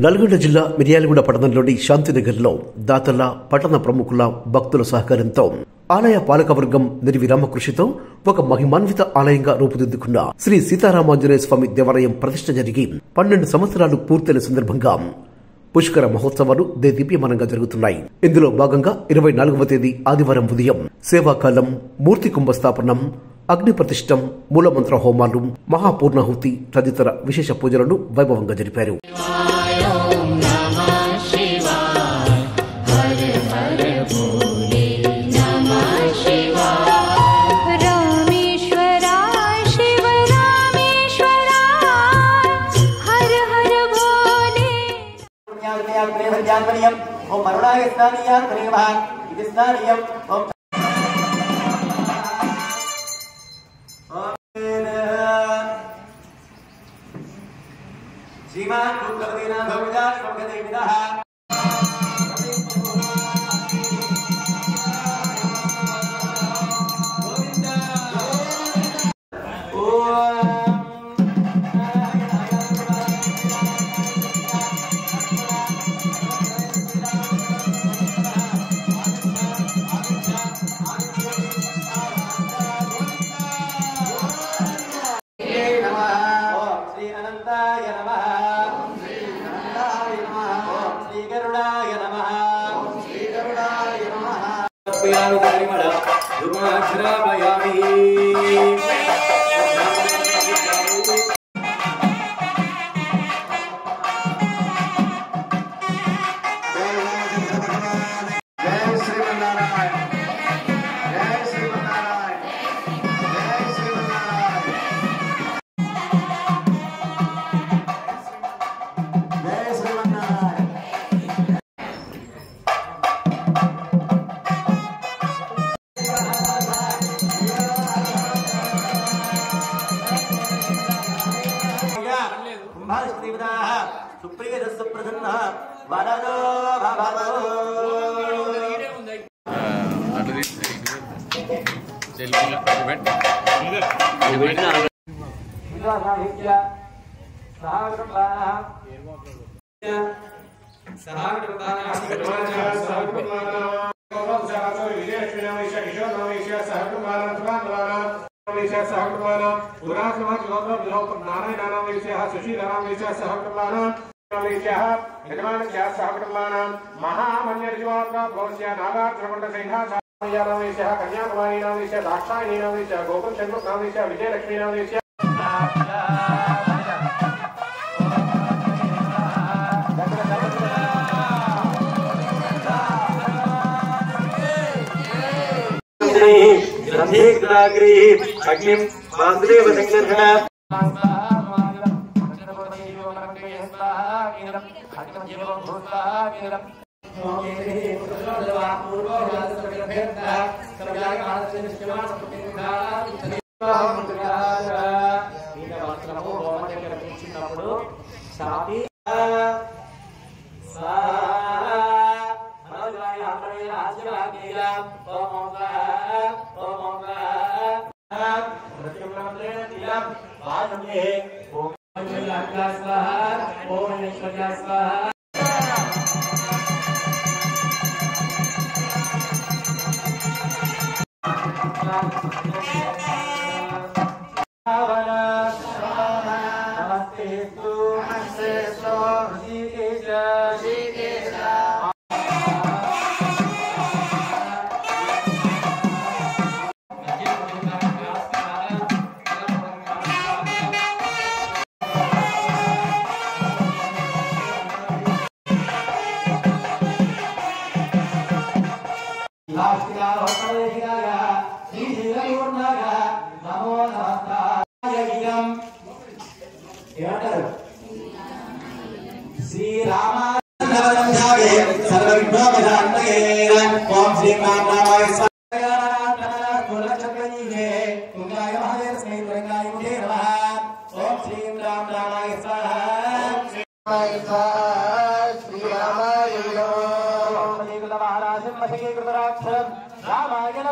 నల్గొండ జిల్లా మిర్యాలగూడ పట్టణంలోని శాంతినగర్లో దాతల పట్టణ ప్రముఖుల భక్తుల సహకారంతో ఆలయ పాలకవర్గం నిర్విరామ కృషితో ఒక మహిమాన్విత ఆలయంగా రూపుదిద్దుకున్న శ్రీ సీతారామాంజనేయ స్వామి దేవాలయం ప్రతిష్ఠ జరిగి 12 సంవత్సరాలు పూర్తయిన సందర్భంగా పుష్కర మహోత్సవాలు దేదీప్యమానంగా జరుగుతున్నాయి. ఇందులో భాగంగా 24వ తేదీ ఆదివారం ఉదయం సేవాకాలం, మూర్తి కుంభస్థాపనం, అగ్ని ప్రతిష్టం, మూలమంత్ర హోమాలు, మహాపూర్ణాహుతి తదితర విశేష పూజలను వైభవంగా జరిపారు. ओम मरुणाय स्नानीया करेमः इति स्नानीयम् ओम श्रीमान कुलदेना भवजा शोकदेविनः अग्निं वासुदेव शंकर रामायण